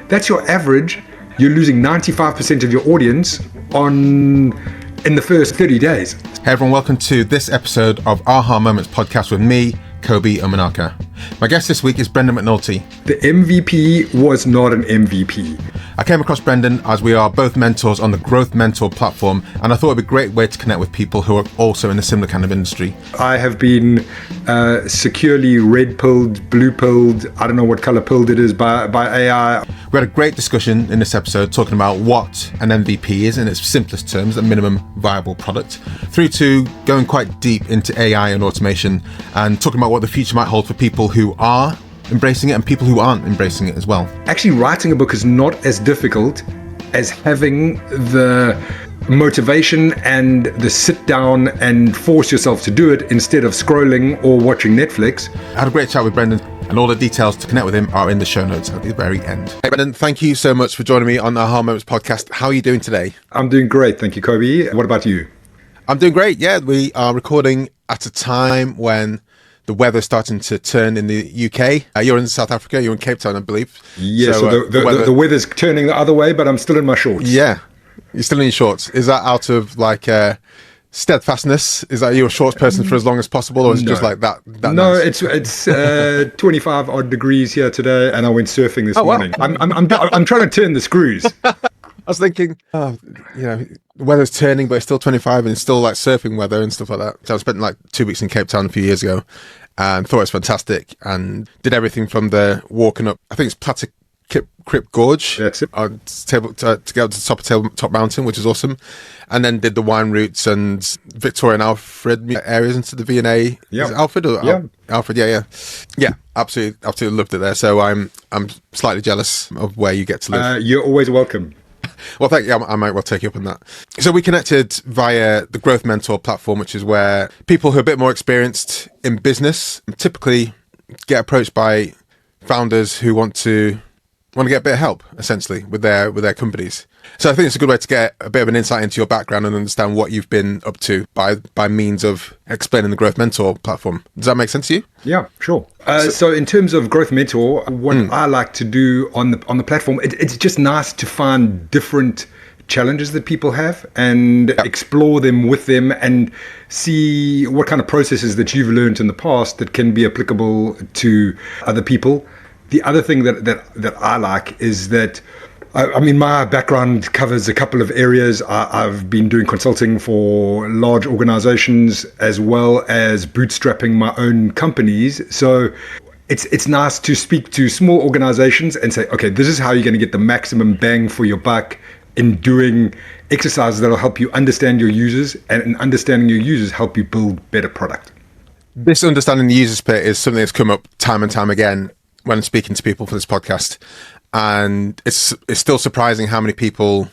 that's your average. You're losing 95% of your audience in the first 30 days. Hey everyone, welcome to this episode of Aha Moments podcast with me, Kobi Omenaka. My guest this week is Brendan McNulty. The MVP was not an MVP. I came across Brendan as we are both mentors on the Growth Mentor platform, and I thought it'd be a great way to connect with people who are also in a similar kind of industry. I have been securely red-pilled, blue-pilled, I don't know what color pilled it is by AI. We had a great discussion in this episode talking about what an MVP is in its simplest terms, a minimum viable product, through to going quite deep into AI and automation and talking about what the future might hold for people who are embracing it and people who aren't embracing it as well. Actually, writing a book is not as difficult as having the motivation and the sit down and force yourself to do it instead of scrolling or watching Netflix. I had a great chat with Brendan, and all the details to connect with him are in the show notes at the very end. Hey Brendan, thank you so much for joining me on the Aha Moments podcast. How are you doing today? I'm doing great, thank you, Kobi. What about you? I'm doing great, yeah. We are recording at a time when the weather's starting to turn in the UK. You're in South Africa, you're in Cape Town, I believe. Yeah, so the weather's turning the other way, but I'm still in my shorts. Yeah, you're still in your shorts. Is that out of like steadfastness? Is that you're a shorts person for as long as possible, or is it just like that no, nice? it's 25 odd degrees here today, and I went surfing this morning. Wow. I'm trying to turn the screws. I was thinking, the weather's turning, but it's still 25 and it's still like surfing weather and stuff like that. So I spent like 2 weeks in Cape Town a few years ago and thought it was fantastic and did everything from the walking up, I think it's Platte Crypt Gorge, That's it. to get up to the top mountain, which is awesome. And then did the wine routes and Victoria and Alfred areas into the V&A. Yeah. Is it Alfred or Yeah. Alfred? Yeah, absolutely loved it there. So I'm slightly jealous of where you get to live. You're always welcome. Well, thank you. I might well take you up on that. So we connected via the Growth Mentor platform, which is where people who are a bit more experienced in business typically get approached by founders who want to get a bit of help, essentially, with their companies. So I think it's a good way to get a bit of an insight into your background and understand what you've been up to by means of explaining the Growth Mentor platform. Does that make sense to you? Yeah, sure. So in terms of Growth Mentor, what I like to do on the platform, it's just nice to find different challenges that people have and explore them with them and see what kind of processes that you've learned in the past that can be applicable to other people. The other thing that I like is that, I mean, my background covers a couple of areas. I've been doing consulting for large organizations as well as bootstrapping my own companies. So it's nice to speak to small organizations and say, okay, this is how you're going to get the maximum bang for your buck in doing exercises that will help you understand your users, and in understanding your users help you build better product. This understanding the user split is something that's come up time and time again when speaking to people for this podcast. And it's still surprising how many people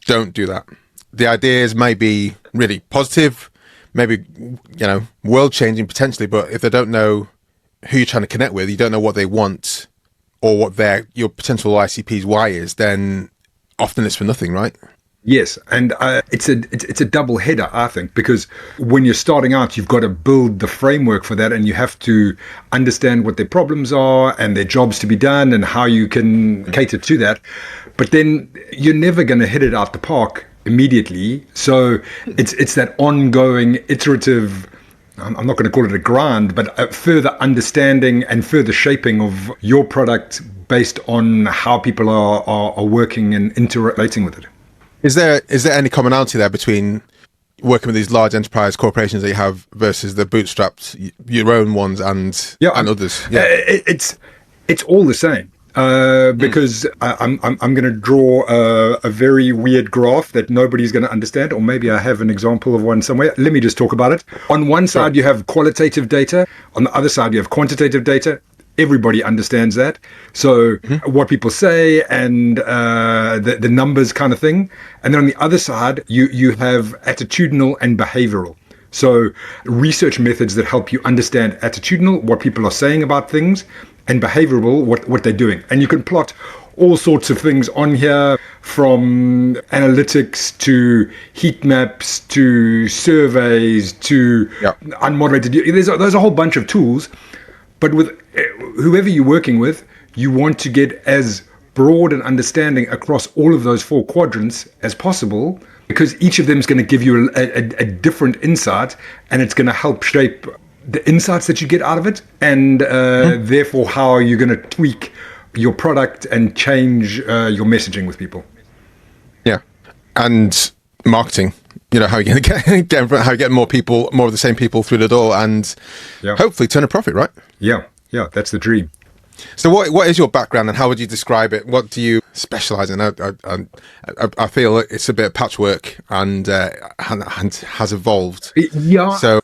don't do that. The ideas may be really positive, maybe, world changing potentially, but if they don't know who you're trying to connect with, you don't know what they want or what your potential ICP's why is, then often it's for nothing, right? Yes, and it's a double header, I think, because when you're starting out, you've got to build the framework for that, and you have to understand what their problems are and their jobs to be done and how you can cater to that. But then you're never going to hit it out the park immediately. So it's that ongoing, iterative, I'm not going to call it a grind, but a further understanding and further shaping of your product based on how people are working and interrelating with it. Is there any commonality there between working with these large enterprise corporations that you have versus the bootstrapped, your own ones and others? Yeah, it's all the same. Because I'm going to draw a very weird graph that nobody's going to understand, or maybe I have an example of one somewhere. Let me just talk about it. On one side, you have qualitative data. On the other side, you have quantitative data. Everybody understands that. So what people say and the numbers kind of thing. And then on the other side, you have attitudinal and behavioral. So research methods that help you understand attitudinal, what people are saying about things, and behavioral, what they're doing. And you can plot all sorts of things on here, from analytics to heat maps to surveys to unmoderated. There's a whole bunch of tools. But with whoever you're working with, you want to get as broad an understanding across all of those 4 quadrants as possible, because each of them is going to give you a different insight, and it's going to help shape the insights that you get out of it, and therefore how you're going to tweak your product and change your messaging with people. Yeah. And marketing, how are you going to get more people, more of the same people through the door, and hopefully turn a profit, right? Yeah, that's the dream. So what is your background, and how would you describe it? What do you specialize in? I feel it's a bit of patchwork and has evolved. Yeah. So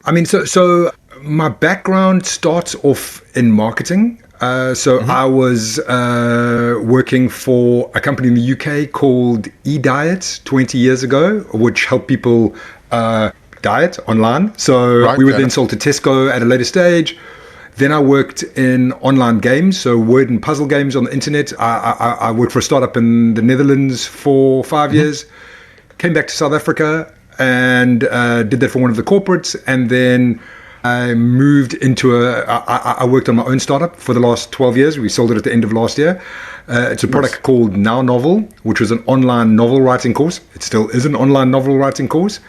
my background starts off in marketing. I was working for a company in the UK called eDiet 20 years ago, which helped people diet online. So we were then sold to Tesco at a later stage. Then I worked in online games, so word and puzzle games on the internet. I worked for a startup in the Netherlands for 5 years, came back to South Africa and did that for one of the corporates. And then I moved into I worked on my own startup for the last 12 years. We sold it at the end of last year. It's a product called Now Novel, which was an online novel writing course. It still is an online novel writing course.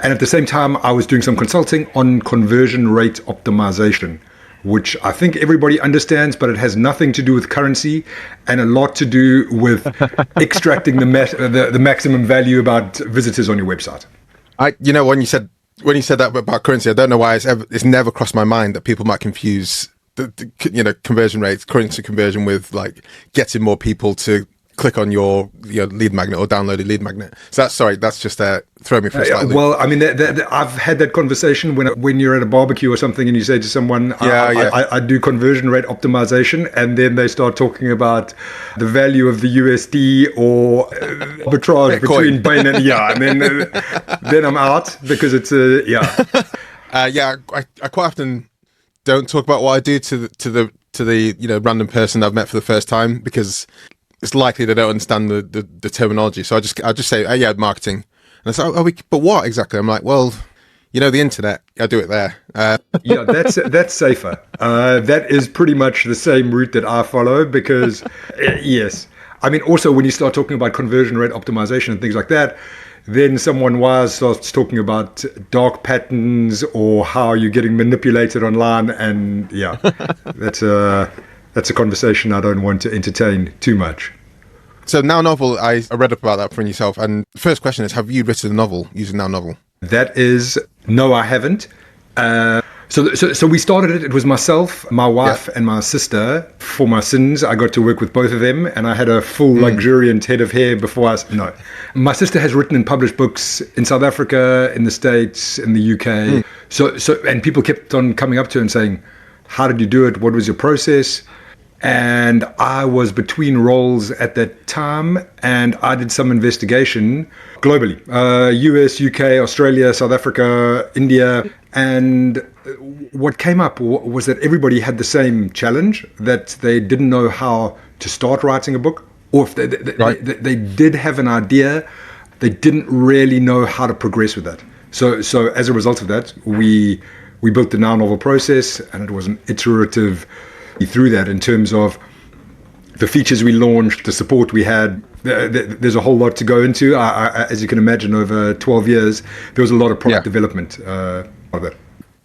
And at the same time, I was doing some consulting on conversion rate optimization, which I think everybody understands, but it has nothing to do with currency and a lot to do with extracting the maximum value about visitors on your website. When you said that about currency, I don't know why it's never crossed my mind that people might confuse the conversion rates, currency conversion, with like getting more people to click on your lead magnet or download a lead magnet. So that's just throw me for a slightly. Well, I mean, I've had that conversation when you're at a barbecue or something and you say to someone, I do conversion rate optimization, and then they start talking about the value of the USD or arbitrage between Bain and and then I'm out, because it's I quite often don't talk about what I do to the random person I've met for the first time, because it's likely they don't understand the terminology. So I just say, marketing. And it's like, but what exactly? I'm like, well, the internet, I do it there. That's safer. That is pretty much the same route that I follow, because yes. I mean, also when you start talking about conversion rate optimization and things like that, then someone wise starts talking about dark patterns or how you're getting manipulated online. And that's a conversation I don't want to entertain too much. So Now Novel, I read up about that from yourself. And the first question is, have you written a novel using Now Novel? That is, no, I haven't. So we started it. It was myself, my wife, and my sister. For my sins, I got to work with both of them, and I had a full luxuriant head of hair before No. My sister has written and published books in South Africa, in the States, in the UK. And people kept on coming up to her and saying, how did you do it? What was your process? And I was between roles at that time, and I did some investigation globally, US, UK, Australia, South Africa, India. And what came up was that everybody had the same challenge, that they didn't know how to start writing a book, or if they did have an idea, they didn't really know how to progress with that. So as a result of that, we built the Now Novel process, and it was an iterative through that in terms of the features we launched, the support we had. There's a whole lot to go into. As you can imagine, over 12 years, there was a lot of product development of it.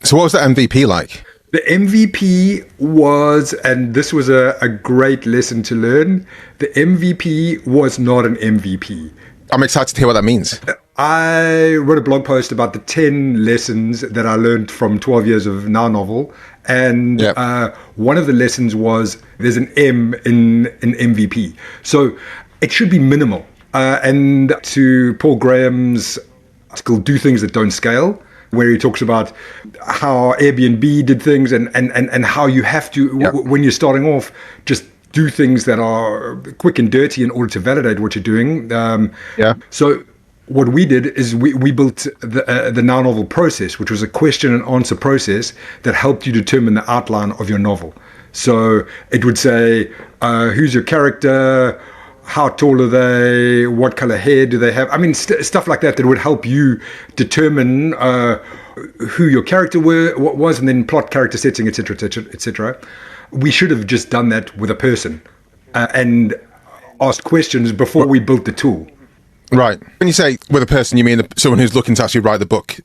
So what was the MVP like? The MVP was, and this was a great lesson to learn, the MVP was not an MVP. I'm excited to hear what that means. I wrote a blog post about the 10 lessons that I learned from 12 years of Now Novel. And one of the lessons was there's an M in MVP. So it should be minimal. And to Paul Graham's article, Do Things That Don't Scale, where he talks about how Airbnb did things and how you have to, when you're starting off, just do things that are quick and dirty in order to validate what you're doing. So what we did is we built the Now Novel process, which was a question and answer process that helped you determine the outline of your novel. So it would say, who's your character? How tall are they? What color hair do they have? I mean, stuff like that would help you determine who your character was, and then plot character setting, etc., etc., etc. We should have just done that with a person. And asked questions before we built the tool. Right. When you say with a person, you mean someone who's looking to actually write a book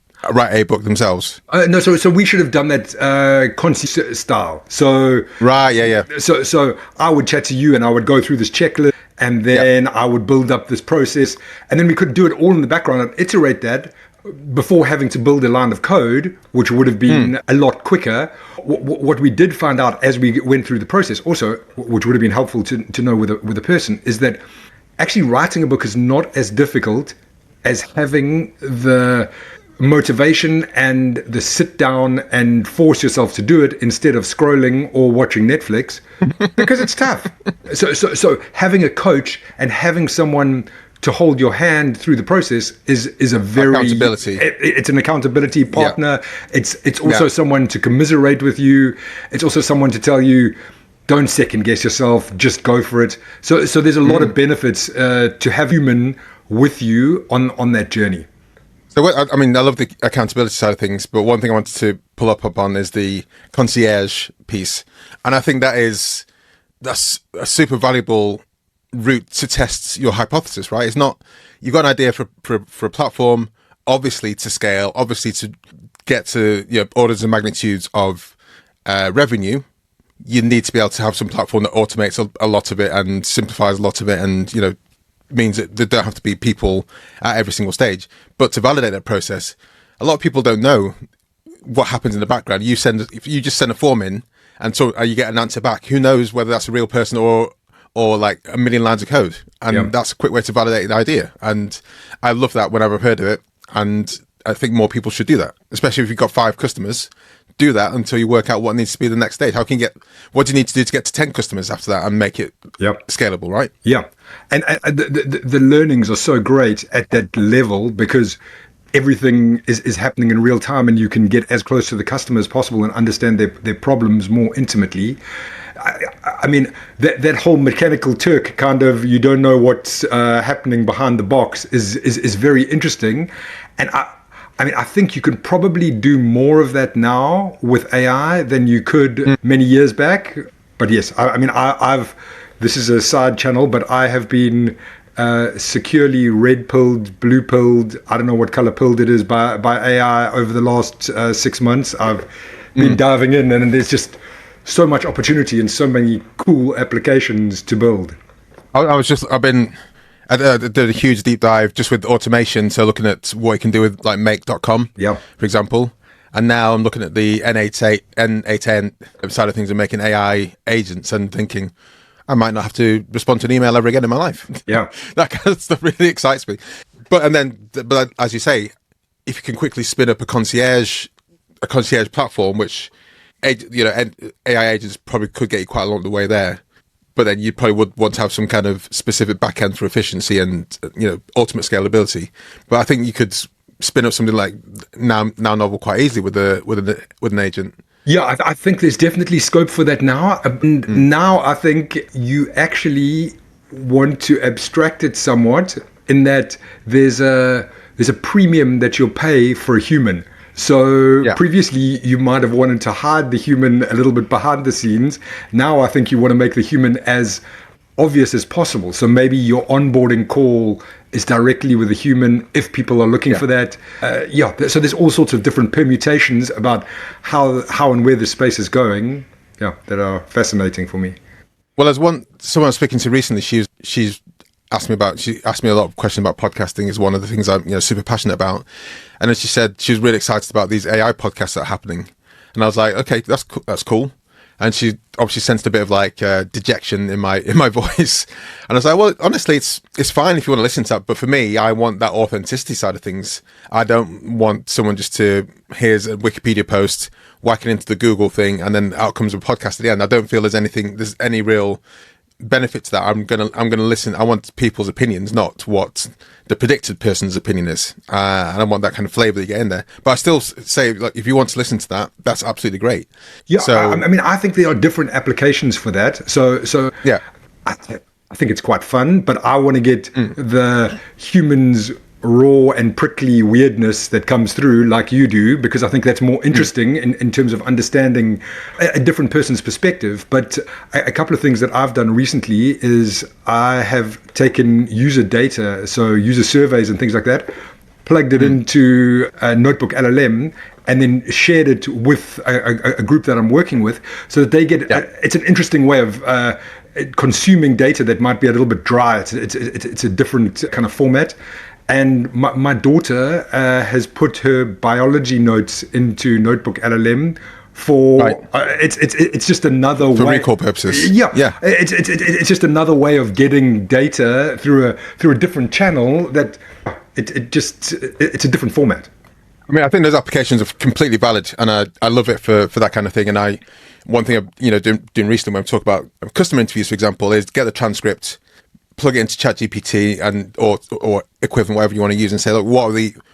themselves? No, so we should have done that concierge style. So right, yeah. So I would chat to you, and I would go through this checklist, and then I would build up this process, and then we could do it all in the background and iterate that before having to build a line of code, which would have been a lot quicker. What we did find out as we went through the process, also, which would have been helpful to know with a person, is that actually writing a book is not as difficult as having the motivation and the sit down and force yourself to do it instead of scrolling or watching Netflix, because it's tough. So having a coach and having someone to hold your hand through the process is a very accountability. It's an accountability partner. Yeah. It's also someone to commiserate with you. It's also someone to tell you, don't second guess yourself, just go for it. So there's a lot of benefits to have human with you on that journey. So, I mean, I love the accountability side of things, but one thing I wanted to pull up on is the concierge piece. And I think that's a super valuable route to test your hypothesis, right? It's not, you've got an idea for a platform, obviously to scale, obviously to get to orders and magnitudes of revenue. You need to be able to have some platform that automates a lot of it and simplifies a lot of it, and means that there don't have to be people at every single stage. But to validate that process, a lot of people don't know what happens in the background. If you just send a form in, and so you get an answer back, who knows whether that's a real person or like a million lines of code. And that's a quick way to validate the idea. And I love that whenever I've heard of it. And I think more people should do that, especially if you've got 5 customers. Do that until you work out what needs to be the next stage. What do you need to do to get to 10 customers after that and make it scalable, right? Yeah. And the learnings are so great at that level, because everything is happening in real time, and you can get as close to the customer as possible and understand their problems more intimately. I mean, that whole mechanical Turk kind of, you don't know what's happening behind the box is very interesting. And I think you can probably do more of that now with AI than you could many years back. But yes, this is a side channel, but I have been securely red-pilled, blue-pilled, I don't know what color pilled it is, by AI over the last 6 months. I've been diving in, and there's just so much opportunity and so many cool applications to build. I did a huge deep dive just with automation, so looking at what you can do with like make.com, for example. And now I'm looking at the N8N side of things and making AI agents and thinking, I might not have to respond to an email ever again in my life. Yeah. That kind of stuff really excites me. But as you say, if you can quickly spin up a concierge platform, which AI agents probably could get you quite a long way there. But then you probably would want to have some kind of specific backend for efficiency and ultimate scalability. But I think you could spin up something like now novel quite easily with an agent. Yeah, I think there's definitely scope for that now. Now I think you actually want to abstract it somewhat, in that there's a premium that you'll pay for a human. So previously you might have wanted to hide the human a little bit behind the scenes. Now I think you want to make the human as obvious as possible. So maybe your onboarding call is directly with a human if people are looking for that. So there's all sorts of different permutations about how and where the space is going. Yeah, that are fascinating for me. Well, there's someone I was speaking to recently. She's asked me a lot of questions about podcasting. Is one of the things I'm super passionate about. And then she said she was really excited about these AI podcasts that are happening. And I was like, okay, that's cool. And she obviously sensed a bit of like dejection in my voice. And I was like, well, honestly, it's fine if you want to listen to that. But for me, I want that authenticity side of things. I don't want someone just to, here's a Wikipedia post, whack it into the Google thing, and then out comes a podcast at the end. I don't feel there's any real benefit to that. I'm gonna listen. I want people's opinions, not what the predicted person's opinion is, and I want that kind of flavor that you get in there. But I still say, like, if you want to listen to that, that's absolutely great. Yeah, so, I think there are different applications for that. So yeah, I think it's quite fun, but I want to get the humans raw and prickly weirdness that comes through like you do, because I think that's more interesting in terms of understanding a different person's perspective. But a couple of things that I've done recently is I have taken user data, so user surveys and things like that, plugged it into a notebook LLM, and then shared it with a group that I'm working with, so that they get. It's an interesting way of consuming data that might be a little bit dry. It's a different kind of format. And my daughter has put her biology notes into Notebook LLM for it's just another way for recall purposes. Yeah. It's just another way of getting data through a different channel. That it's a different format. I mean, I think those applications are completely valid, and I love it for that kind of thing. And one thing I'm doing recently when I talk about customer interviews, for example, is get the transcript, plug it into ChatGPT and or equivalent, whatever you want to use, and say, look,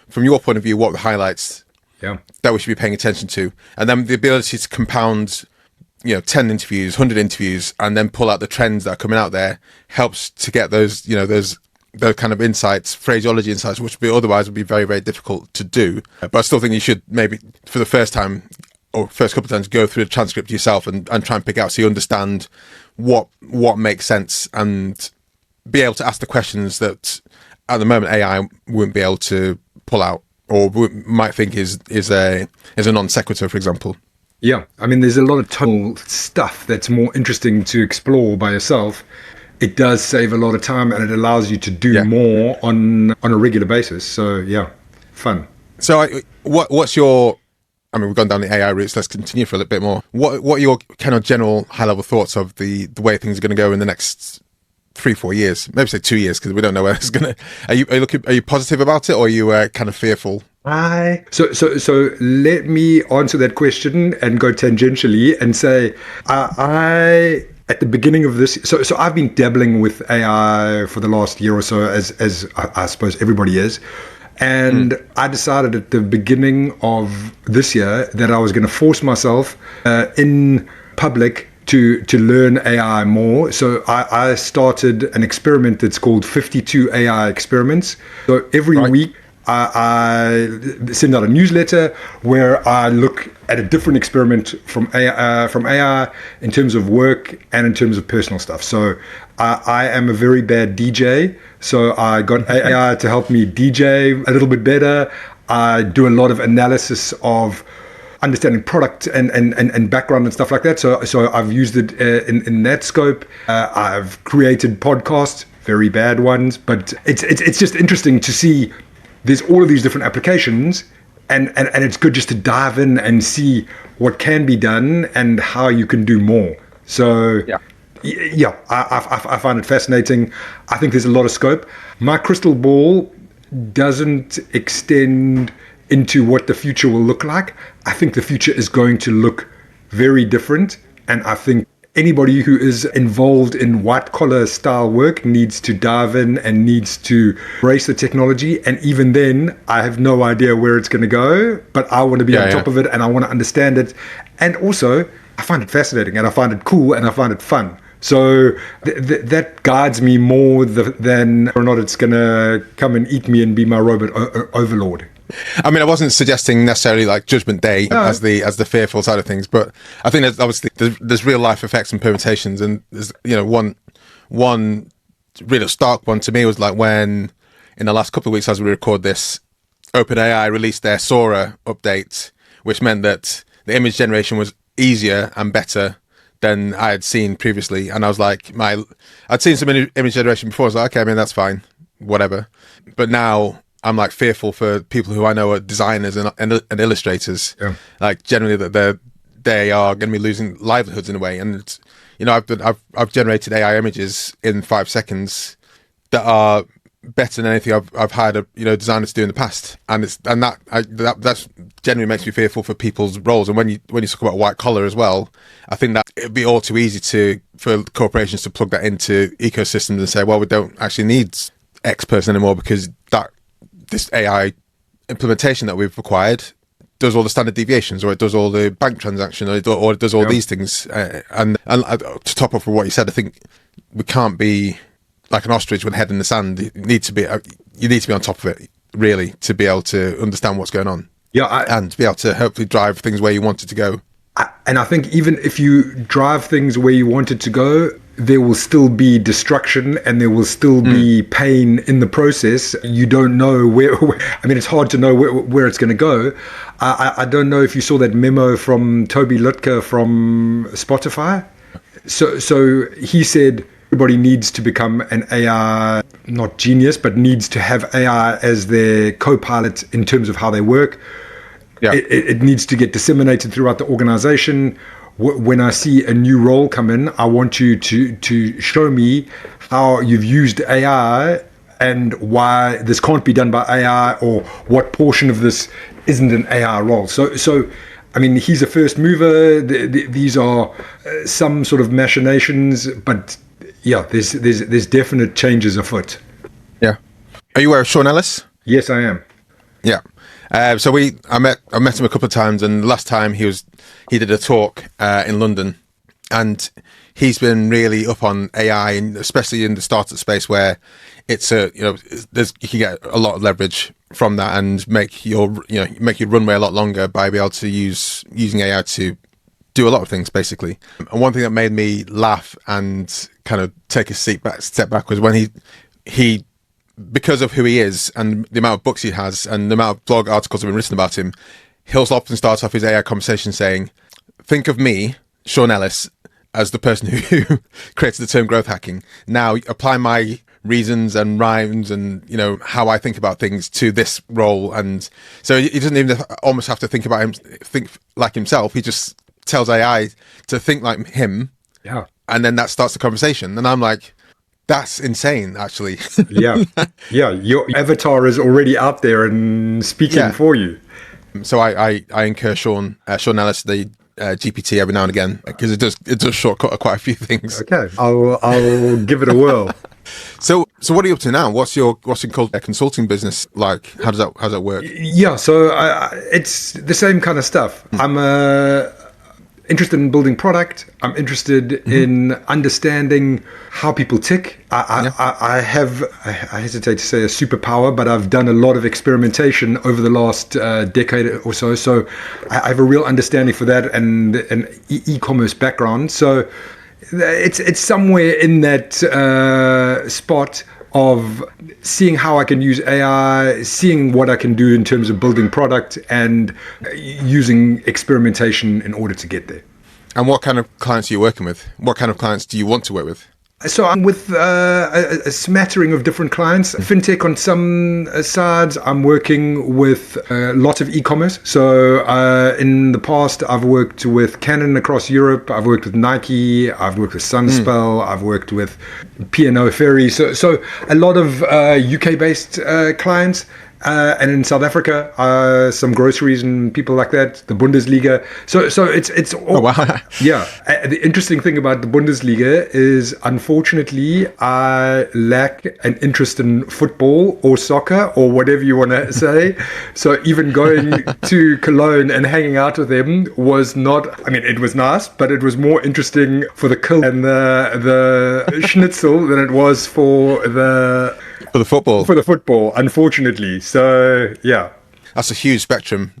from your point of view, what are the highlights that we should be paying attention to? And then the ability to compound 10 interviews, 100 interviews, and then pull out the trends that are coming out there helps to get those kind of insights, phraseology insights, which otherwise would be very, very difficult to do. But I still think you should maybe, for the first time or first couple of times, go through the transcript yourself and try and pick out so you understand what makes sense, and be able to ask the questions that at the moment AI wouldn't be able to pull out, or might think is a non sequitur, for example. Yeah, I mean, there's a lot of tonal stuff that's more interesting to explore by yourself. It does save a lot of time, and it allows you to do more on a regular basis. So yeah, fun. So what's your? I mean, we've gone down the AI route, so let's continue for a little bit more. What are your kind of general high level thoughts of the way things are going to go in the next 3-4 years? Maybe say 2 years, because we don't know where it's going to. Are you positive about it, or are you kind of fearful? So let me answer that question and go tangentially and say I at the beginning of this. So I've been dabbling with AI for the last year or so, as I suppose everybody is. And I decided at the beginning of this year that I was going to force myself in public to learn AI more. So I started an experiment that's called 52 AI experiments. So every week I send out a newsletter where I look at a different experiment from AI in terms of work and in terms of personal stuff. So I am a very bad DJ, so I got AI to help me DJ a little bit better. I do a lot of analysis of understanding product and background and stuff like that. So I've used it in that scope. I've created podcasts, very bad ones, but it's just interesting to see there's all of these different applications, and it's good just to dive in and see what can be done and how you can do more. So I find it fascinating. I think there's a lot of scope. My crystal ball doesn't extend into what the future will look like. I think the future is going to look very different, and I think anybody who is involved in white-collar style work needs to dive in and needs to embrace the technology. And even then, I have no idea where it's going to go, but I want to be on top of it, and I want to understand it. And also, I find it fascinating, and I find it cool, and I find it fun. So that guides me more than whether or not it's going to come and eat me and be my robot overlord. I mean, I wasn't suggesting necessarily like Judgment Day as the fearful side of things, but I think there's obviously there's real life effects and permutations, and there's one really stark one to me was like when in the last couple of weeks as we record this, OpenAI released their Sora update, which meant that the image generation was easier and better than I had seen previously, and I was like, I'd seen some image generation before. I was like, okay, I mean that's fine, whatever, but now I'm like fearful for people who I know are designers and illustrators, like generally that they are going to be losing livelihoods in a way. And it's, I've generated AI images in 5 seconds that are better than anything I've had designers do in the past, and that's generally makes me fearful for people's roles. And when you talk about white collar as well, I think that it'd be all too easy for corporations to plug that into ecosystems and say, well, we don't actually need X person anymore because this AI implementation that we've required does all the standard deviations, or it does all the bank transaction, or it does all these things. And to top off with what you said, I think we can't be like an ostrich with a head in the sand. You need to be on top of it. really, to be able to understand what's going on. Yeah, and be able to hopefully drive things where you want it to go. And I think even if you drive things where you want it to go, there will still be destruction and there will still be pain in the process. You don't know where I mean, it's hard to know where it's going to go. I don't know if you saw that memo from Toby Lutka from Spotify. So he said everybody needs to become an AI, not genius, but needs to have AI as their co-pilot in terms of how they work. Yeah. It needs to get disseminated throughout the organization. When I see a new role come in, I want you to show me how you've used AI and why this can't be done by AI, or what portion of this isn't an AI role. So I mean, he's a first mover. These are some sort of machinations, but yeah, there's definite changes afoot. Yeah. Are you aware of Sean Ellis? Yes, I am. Yeah. So I met him a couple of times, and the last time he did a talk in London, and he's been really up on AI, and especially in the startup space where it's you can get a lot of leverage from that and make your runway a lot longer by being able to using AI to do a lot of things, basically. And one thing that made me laugh and kind of take a step back was when he because of who he is and the amount of books he has and the amount of blog articles that have been written about him, he'll often start off his AI conversation saying, think of me, Sean Ellis, as the person who created the term growth hacking. Now apply my reasons and rhymes and how I think about things to this role. And so he doesn't even almost have to think like himself. He just tells AI to think like him. Yeah. And then that starts the conversation. And I'm like, that's insane, actually. Yeah. Your avatar is already out there and speaking for you. So I incur Sean Ellis, the GPT, every now and again, because it does shortcut quite a few things. Okay, I'll give it a whirl. So what are you up to now? What's your consulting business like? How does that work? Yeah, so it's the same kind of stuff. I'm interested in building product. I'm interested in understanding how people tick. I hesitate to say a superpower, but I've done a lot of experimentation over the last decade or so. So I have a real understanding for that and an e-commerce background. So it's somewhere in that spot of seeing how I can use AI, seeing what I can do in terms of building product, and using experimentation in order to get there. And what kind of clients are you working with? What kind of clients do you want to work with? So I'm with a smattering of different clients. Fintech on some sides. I'm working with lots of e-commerce. So in the past, I've worked with Canon across Europe. I've worked with Nike. I've worked with Sunspell. I've worked with P&O Ferry. So a lot of UK-based clients. And in South Africa, some groceries and people like that, the Bundesliga. So it's all, oh, wow. Yeah. The interesting thing about the Bundesliga is, unfortunately, I lack an interest in football or soccer or whatever you want to say. So even going to Cologne and hanging out with them was not, I mean, it was nice, but it was more interesting for the kill and the schnitzel than it was for the football, unfortunately. So yeah, that's a huge spectrum.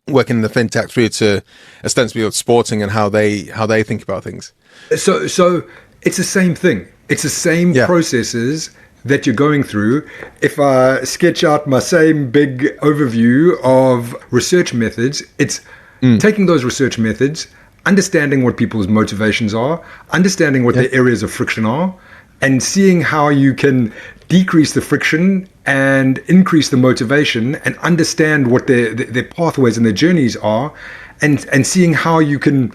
Working in the fintech through to ostensibly sporting and how they think about things. So it's the same thing. It's the same processes that you're going through. If I sketch out my same big overview of research methods, it's taking those research methods, understanding what people's motivations are, understanding what their areas of friction are, and seeing how you can decrease the friction and increase the motivation and understand what their pathways and their journeys are, and seeing how you can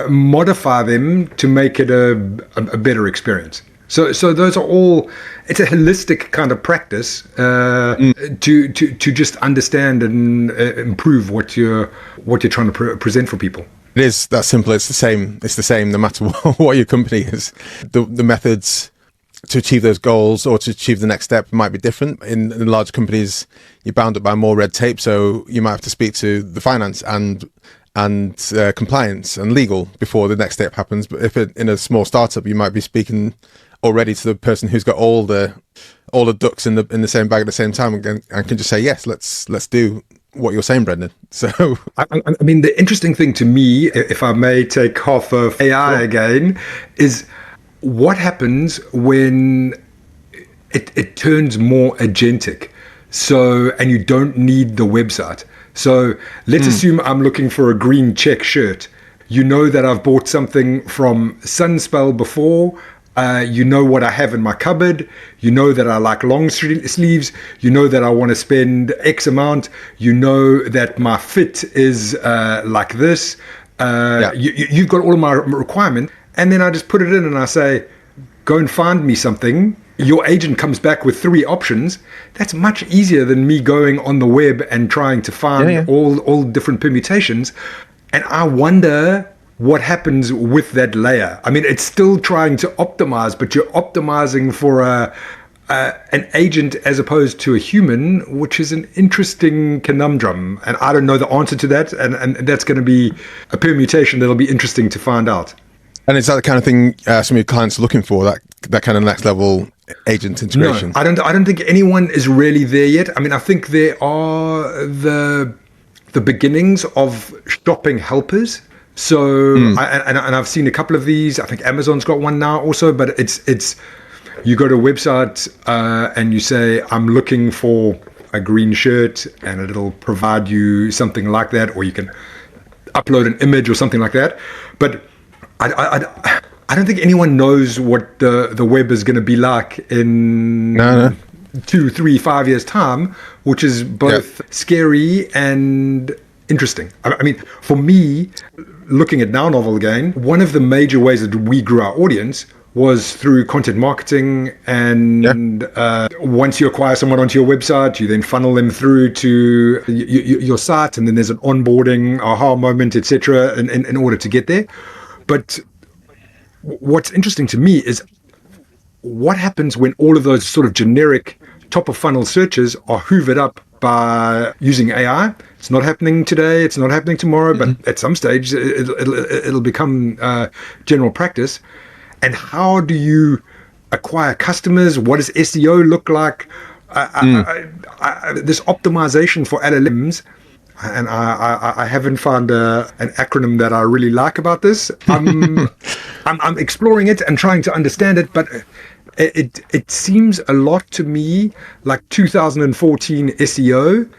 modify them to make it a better experience. So those are all, it's a holistic kind of practice to just understand and improve what you're trying to present for people. It is that simple. It's the same no matter what your company is. The methods to achieve those goals or to achieve the next step might be different. In large companies, you're bound up by more red tape, so you might have to speak to the finance and compliance and legal before the next step happens. But if in a small startup, you might be speaking already to the person who's got all the all the ducks in the same bag at the same time and can just say, yes, let's do what you're saying, Brendan. So I mean, the interesting thing to me, if I may take half of AI again, is what happens when it turns more agentic. So, and you don't need the website. So let's assume I'm looking for a green check shirt. You know that I've bought something from Sunspell before. You know what I have in my cupboard. You know that I like long sleeves. You know that I want to spend X amount. You know that my fit is like this. You've got all of my requirement. And then I just put it in and I say, go and find me something. Your agent comes back with 3 options. That's much easier than me going on the web and trying to find all different permutations. And I wonder what happens with that layer. I mean, it's still trying to optimize, but you're optimizing for an agent as opposed to a human, which is an interesting conundrum. And I don't know the answer to that. And that's going to be a permutation that'll be interesting to find out. And is that the kind of thing some of your clients are looking for, that kind of next level agent integration? No, I don't think anyone is really there yet. I mean, I think there are the beginnings of shopping helpers. So, and I've seen a couple of these. I think Amazon's got one now also, but it's you go to a website and you say, I'm looking for a green shirt, and it'll provide you something like that, or you can upload an image or something like that. But I don't think anyone knows what the web is going to be like in 2, 3, 5 years' time, which is both scary and interesting. I mean, for me, looking at Now Novel again, one of the major ways that we grew our audience was through content marketing. And once you acquire someone onto your website, you then funnel them through to your site, and then there's an onboarding, aha moment, etc., in order to get there. But what's interesting to me is what happens when all of those sort of generic top of funnel searches are hoovered up by using AI. It's not happening today, it's not happening tomorrow, but at some stage it'll become general practice. And how do you acquire customers? What does SEO look like? This optimization for LLMs, and I haven't found an acronym that I really like about this. I'm exploring it and trying to understand it, but it seems a lot to me like 2014 SEO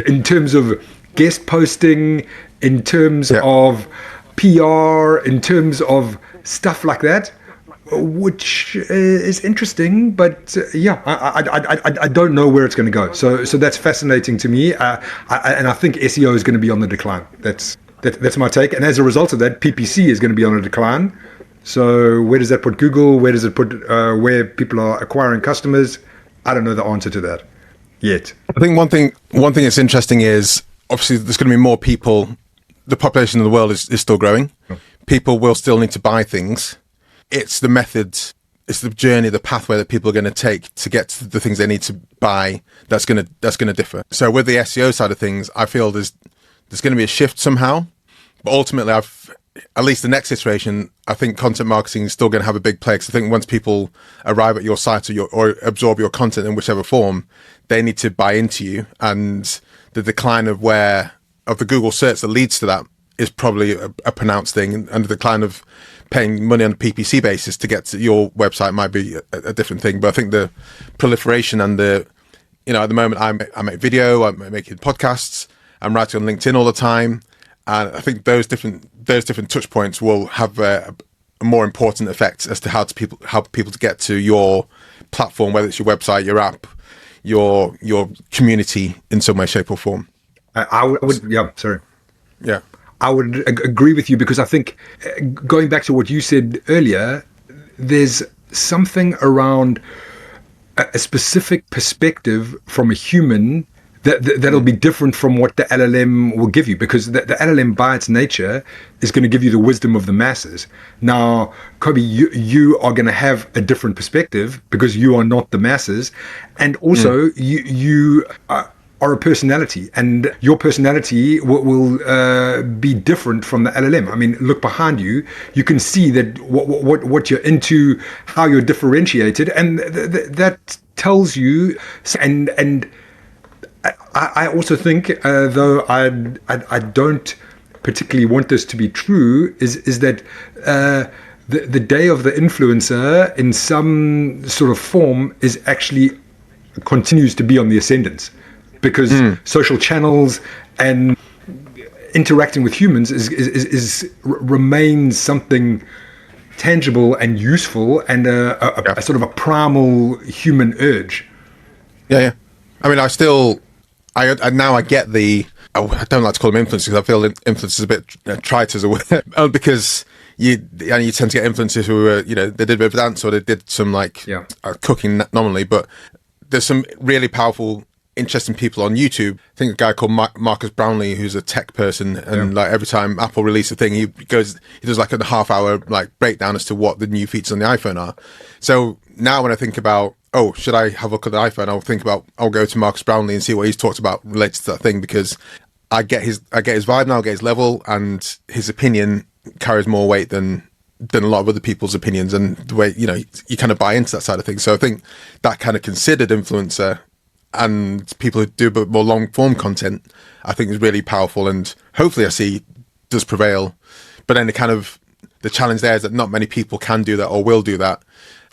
in terms of guest posting, in terms of PR, in terms of stuff like that, which is interesting, but I don't know where it's going to go. So that's fascinating to me, and I think SEO is going to be on the decline. That's my take, and as a result of that, PPC is going to be on a decline. So where does that put Google? Where does it put where people are acquiring customers? I don't know the answer to that yet. I think one thing that's interesting is obviously there's going to be more people. The population of the world is still growing. People will still need to buy things. It's the methods, it's the journey, the pathway that people are going to take to get to the things they need to buy that's going to differ. So with the SEO side of things, I feel there's going to be a shift somehow. But ultimately, at least the next iteration, I think content marketing is still going to have a big play. Because I think once people arrive at your site or absorb your content in whichever form, they need to buy into you. And the decline of the Google search that leads to that is probably a pronounced thing. And the decline of paying money on a PPC basis to get to your website might be a different thing. But I think the proliferation and at the moment I make video, I'm making podcasts, I'm writing on LinkedIn all the time. And I think those different touch points will have a more important effect as to how people to get to your platform, whether it's your website, your app, your community in some way, shape, or form. I would agree with you, because I think going back to what you said earlier, there's something around a specific perspective from a human that'll be different from what the LLM will give you, because the LLM by its nature is going to give you the wisdom of the masses. Now, Kobi, you are going to have a different perspective because you are not the masses, and also you are a personality, and your personality will be different from the LLM. I mean, look behind you, you can see that what you're into, how you're differentiated, and that tells you, and I also think, though I don't particularly want this to be true, is that the day of the influencer in some sort of form is actually continues to be on the ascendance, because social channels and interacting with humans remains something tangible and useful, and a sort of a primal human urge. Yeah. I mean, I now I get the. I don't like to call them influencers because I feel influencers a bit trite as a word, because you tend to get influencers who are, they did a bit of dance, or they did some cooking nominally, but there's some really powerful, interesting people on YouTube. I think a guy called Marcus Brownlee, who's a tech person, and like every time Apple releases a thing, he does like a half-hour like breakdown as to what the new features on the iPhone are. So now when I think about, should I have a look at the iPhone, I'll go to Marcus Brownlee and see what he's talked about related to that thing, because I get his vibe now, I get his level, and his opinion carries more weight than a lot of other people's opinions, and the way you kind of buy into that side of things. So I think that kind of considered influencer and people who do a bit more long form content, I think is really powerful, and hopefully I see does prevail. But then the challenge there is that not many people can do that or will do that,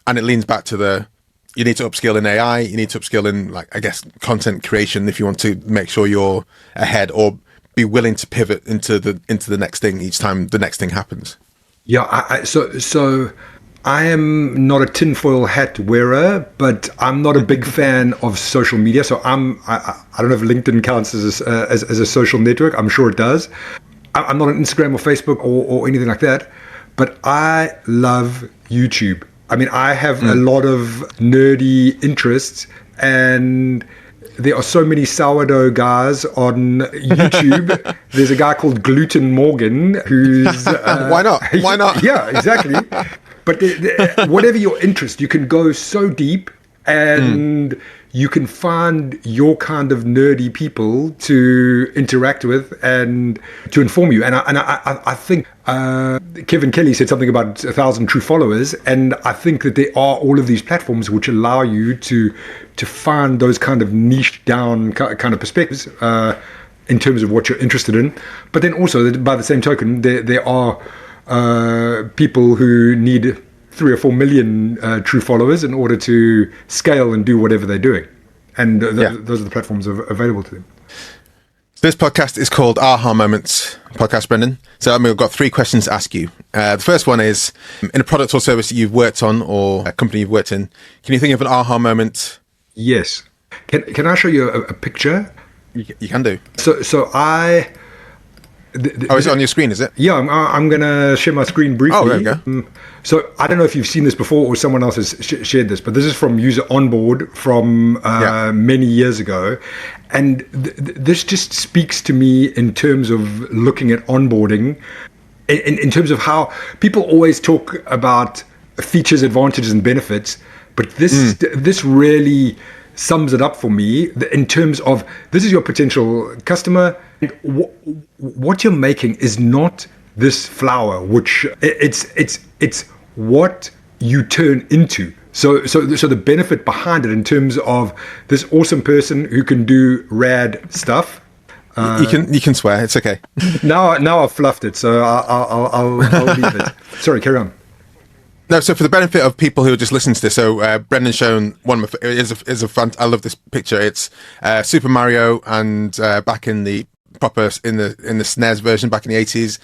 and it leans back to you need to upskill in AI, you need to upskill in content creation if you want to make sure you're ahead, or be willing to pivot into the next thing each time the next thing happens. Yeah, so I am not a tinfoil hat wearer, but I'm not a big fan of social media. So I don't know if LinkedIn counts as a social network. I'm sure it does. I'm not on Instagram or Facebook or anything like that, but I love YouTube. I mean, I have a lot of nerdy interests, and there are so many sourdough guys on YouTube. There's a guy called Gluten Morgan who's... Why not? Why not? Yeah, exactly. But whatever your interest, you can go so deep, and you can find your kind of nerdy people to interact with and to inform you. And I think Kevin Kelly said something about 1,000 true followers, and I think that there are all of these platforms which allow you to find those kind of niche down kind of perspectives in terms of what you're interested in. But then also, by the same token, there are people who need 3 or 4 million true followers in order to scale and do whatever they're doing. And those are the platforms available to them. This podcast is called Aha Moments Podcast, Brendan. So we've got 3 questions to ask you. The first one is, in a product or service that you've worked on, or a company you've worked in, can you think of an aha moment? Yes. Can I show you a picture? You can do. So I... is it on your screen, is it? Yeah, I'm going to share my screen briefly. Oh, there you go. So I don't know if you've seen this before or someone else has shared this, but this is from user Onboard from many years ago. And this just speaks to me in terms of looking at onboarding, in terms of how people always talk about features, advantages, and benefits. But this really sums it up for me in terms of, this is your potential customer. What you're making is not this flower, which it's what you turn into. So the benefit behind it in terms of this awesome person who can do rad stuff. You can swear. It's okay. Now I've fluffed it, so I'll leave it. Sorry, carry on. No, so for the benefit of people who are just listening to this, so Brendan's shown one of my is a fun. I love this picture. It's Super Mario, and back in the proper in the SNES version back in the 80s.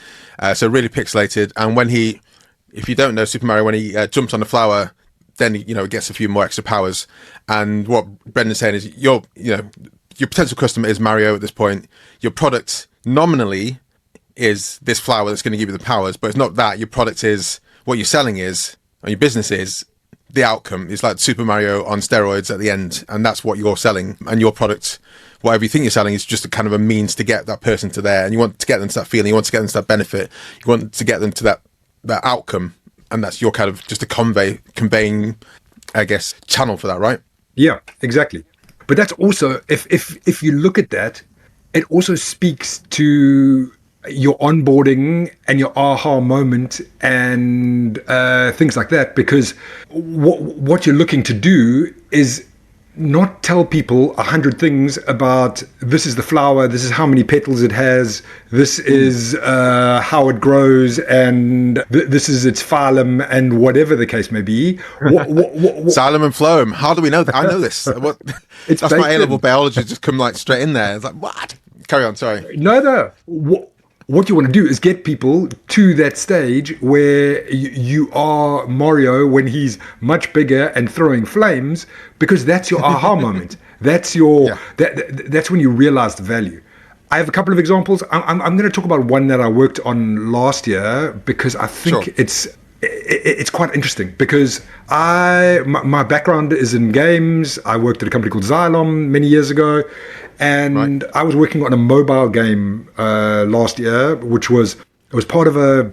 So really pixelated. And when if you don't know Super Mario, when he jumps on the flower, then he gets a few more extra powers. And what Brendan's saying is your potential customer is Mario at this point. Your product nominally is this flower that's going to give you the powers, but it's not that. Your product is what you're selling is, or your business is, the outcome. It's like Super Mario on steroids at the end, and that's what you're selling. And your product, whatever you think you're selling, is just a kind of a means to get that person to there. And you want to get them to that feeling, you want to get them to that benefit, you want to get them to that outcome, and that's your kind of just a conveying, I guess, channel for that, right? Yeah, exactly. But that's also, if you look at that, it also speaks to your onboarding and your aha moment and things like that, because what you're looking to do is not tell people 100 things about this is the flower, this is how many petals it has, this is how it grows, and this is its phylum, and whatever the case may be. Xylem and phloem. How do we know that? I know this. What? That's my A-level biology just come like straight in there. It's like, what? Carry on, sorry. No. What you want to do is get people to that stage where you are Mario when he's much bigger and throwing flames, because that's your aha moment. That's your that's when you realize the value. I have a couple of examples. I'm going to talk about one that I worked on last year because I think it's quite interesting, because my background is in games. I worked at a company called Xylem many years ago, and I was working on a mobile game last year, which was part of a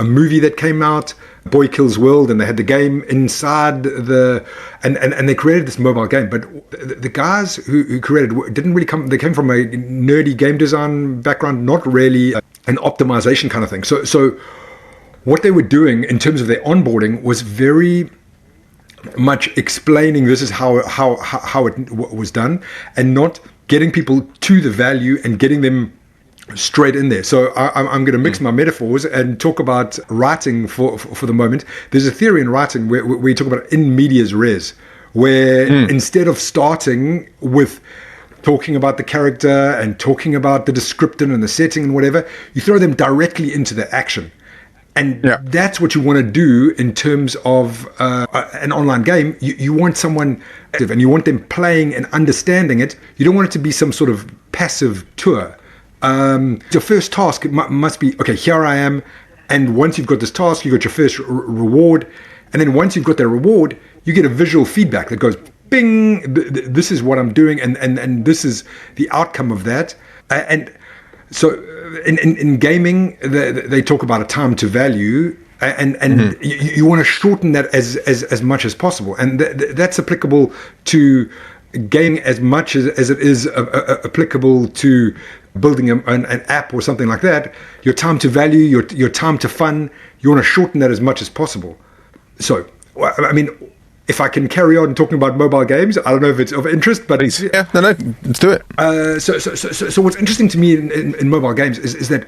movie that came out, Boy Kills World, and they had the game inside and they created this mobile game. But the guys who created it didn't really come. They came from a nerdy game design background, not really an optimization kind of thing. So what they were doing in terms of their onboarding was very much explaining this is how it was done, and not getting people to the value and getting them straight in there. So I'm going to mix my metaphors and talk about writing for the moment. There's a theory in writing where we talk about in medias res, where instead of starting with talking about the character and talking about the descriptor and the setting and whatever, you throw them directly into the action. And that's what you want to do in terms of an online game. You want someone active, and you want them playing and understanding it. You don't want it to be some sort of passive tour. Your first task must be, okay, here I am. And once you've got this task, you got your first reward. And then once you've got that reward, you get a visual feedback that goes, bing, this is what I'm doing. And this is the outcome of that. And so in gaming, they talk about a time to value, and you want to shorten that as much as possible. And that's applicable to gaming as much as it is applicable to building an app or something like that. Your time to value, your time to fun, you want to shorten that as much as possible. So, I mean, if I can carry on talking about mobile games, I don't know if it's of interest, but let's do it. So what's interesting to me in mobile games is that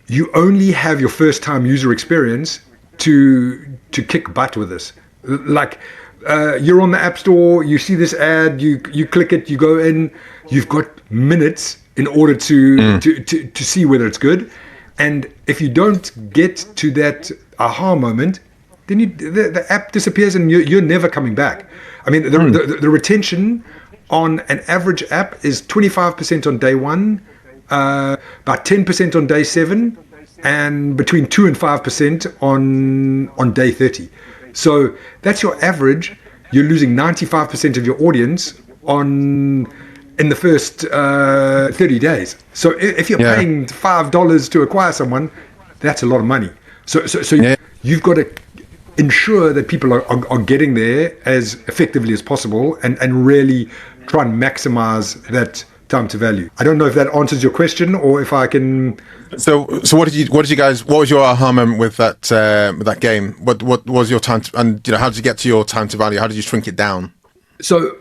you only have your first time user experience to kick butt with this. Like, you're on the App Store, you see this ad, you click it, you go in, you've got minutes in order to see whether it's good. And if you don't get to that aha moment, then the app disappears and you're never coming back. I mean, the retention on an average app is 25% on day one, about 10% on day 7, and between 2 and 5% on day 30. So that's your average. You're losing 95% of your audience in the first 30 days. So if you're paying $5 to acquire someone, that's a lot of money. So you've got to ensure that people are getting there as effectively as possible and really try and maximize that time to value. I don't know if that answers your question or if I can. So what was your aha moment with that game? What was your time and how did you get to your time to value? How did you shrink it down? So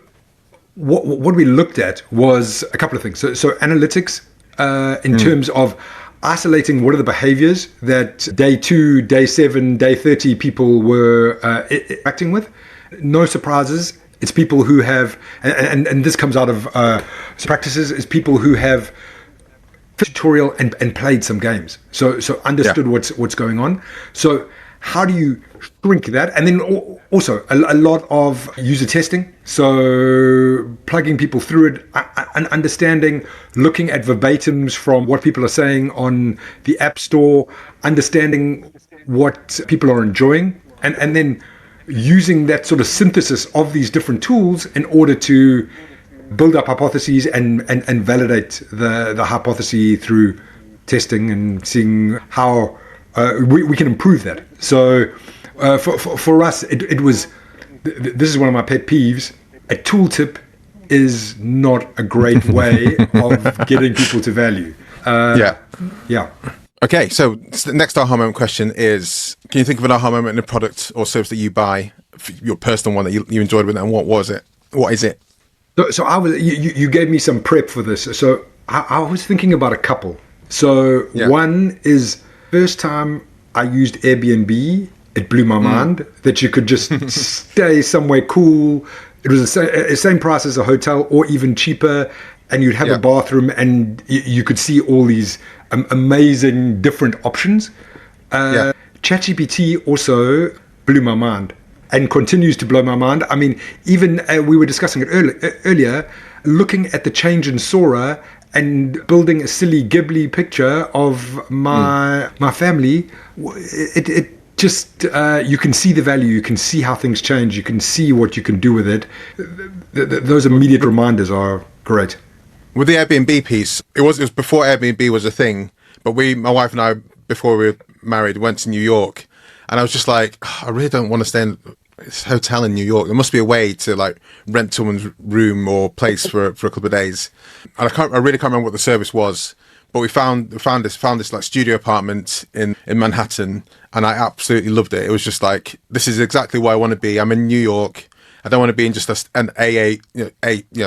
what we looked at was a couple of things. So analytics in terms of isolating what are the behaviors that day 2, day 7, day 30 people were interacting with. No surprises. It's people who have, and this comes out of practices, is people who have tutorial and played some games. So understood what's going on. So how do you shrink that? And then also a lot of user testing. So plugging people through it, and understanding, looking at verbatims from what people are saying on the App Store, understanding what people are enjoying, and then using that sort of synthesis of these different tools in order to build up hypotheses and validate the hypothesis through testing and seeing how we can improve that. So for us, it was, this is one of my pet peeves, a tooltip is not a great way of getting people to value. Yeah. Okay, so the next aha moment question is, can you think of an aha moment in a product or service that you buy, your personal one that you enjoyed with it, and what was it? What is it? So you gave me some prep for this. So I was thinking about a couple. So one is first time I used Airbnb, it blew my mind that you could just stay somewhere cool. It was the same price as a hotel or even cheaper. And you'd have a bathroom and you could see all these amazing different options. ChatGPT also blew my mind and continues to blow my mind. I mean, even we were discussing it earlier, looking at the change in Sora and building a silly Ghibli picture of my family, it just, you can see the value, you can see how things change, you can see what you can do with it. Those immediate reminders are great. With the Airbnb piece, it was before Airbnb was a thing, but my wife and I, before we were married, went to New York, and I was just like, I really don't want to stay in this hotel in New York. There must be a way to like rent someone's room or place for a couple of days. And I really can't remember what the service was, but we found this like studio apartment in Manhattan, and I absolutely loved it. It was just like, this is exactly where I want to be. I'm in New York. I don't want to be in just an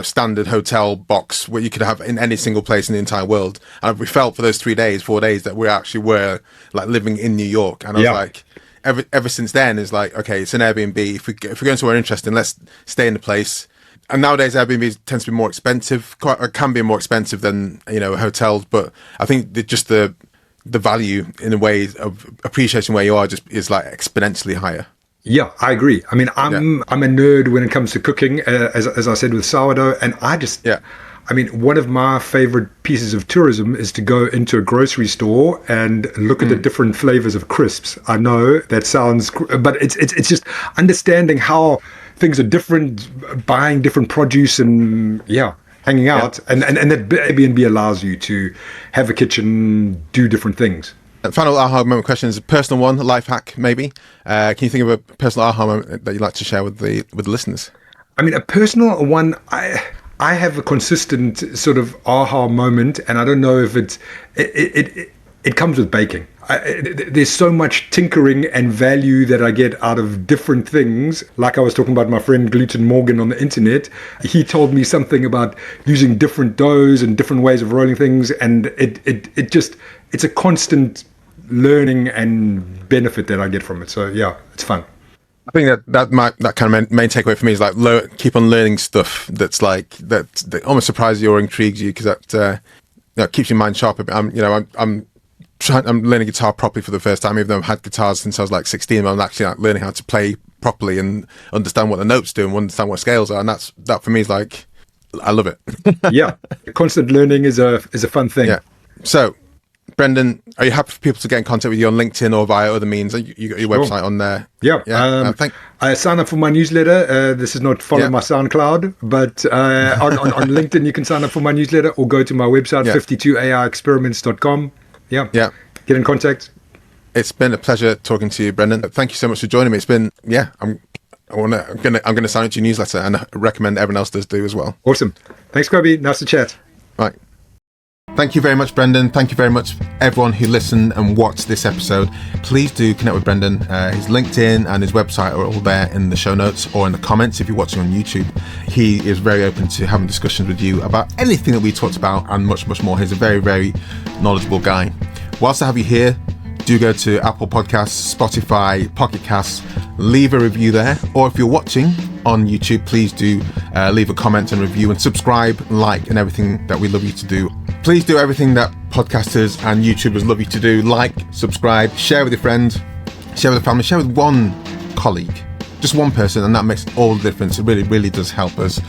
standard hotel box where you could have in any single place in the entire world. And we felt for those 4 days that we actually were like living in New York. And I was like, ever since then, it's like, okay, it's an Airbnb. If we're going somewhere interesting, let's stay in the place. And nowadays, Airbnb tends to be more expensive, can be more expensive than hotels. But I think just the value in a way of appreciating where you are just is like exponentially higher. Yeah, I agree. I mean, I'm a nerd when it comes to cooking, as I said with sourdough, and I mean, one of my favorite pieces of tourism is to go into a grocery store and look at the different flavors of crisps. I know that sounds, but it's just understanding how things are different, buying different produce, and hanging out, and that Airbnb allows you to have a kitchen, do different things. Final aha moment question is a personal one, a life hack maybe. Can you think of a personal aha moment that you'd like to share with the listeners? I mean, a personal one, I have a consistent sort of aha moment, and I don't know if it comes with baking. There's so much tinkering and value that I get out of different things. Like I was talking about my friend Gluten Morgan on the internet. He told me something about using different doughs and different ways of rolling things, and it's a constant learning and benefit that I get from it. So yeah, it's fun. I think that kind of main takeaway for me is like keep on learning stuff that's like that almost surprises you or intrigues you, because that keeps your mind sharp. I'm learning guitar properly for the first time, even though I've had guitars since I was like 16. I'm actually like learning how to play properly and understand what the notes do and understand what scales are, and that for me is like, I love it. Yeah, constant learning is a fun thing. Yeah. So, Brendan, are you happy for people to get in contact with you on LinkedIn or via other means? You got your website on there. Yeah. I sign up for my newsletter. This is not follow my SoundCloud, but on LinkedIn you can sign up for my newsletter or go to my website 52aiexperiments.com. Yeah. Get in contact. It's been a pleasure talking to you, Brendan. Thank you so much for joining me. It's been I'm gonna sign up to your newsletter and recommend everyone else does do as well. Awesome. Thanks, Kobi. Nice to chat. Right. Thank you very much, Brendan. Thank you very much, everyone who listened and watched this episode. Please do connect with Brendan. His LinkedIn and his website are all there in the show notes or in the comments if you're watching on YouTube. He is very open to having discussions with you about anything that we talked about and much, much more. He's a very, very knowledgeable guy. Whilst I have you here, do go to Apple Podcasts, Spotify, Pocket Casts, leave a review there. Or if you're watching on YouTube, please do leave a comment and review and subscribe, like, and everything that we love you to do. Please do everything that podcasters and YouTubers love you to do. Like, subscribe, share with your friend, share with a family, share with one colleague, just one person, and that makes all the difference. It really, really does help us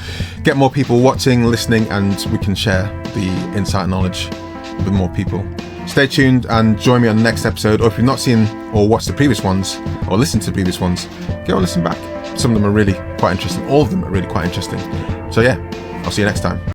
get more people watching, listening, and we can share the insight and knowledge with more people. Stay tuned and join me on the next episode. Or if you've not seen or watched the previous ones or listened to the previous ones, go and listen back. Some of them are really quite interesting. All of them are really quite interesting. So yeah, I'll see you next time.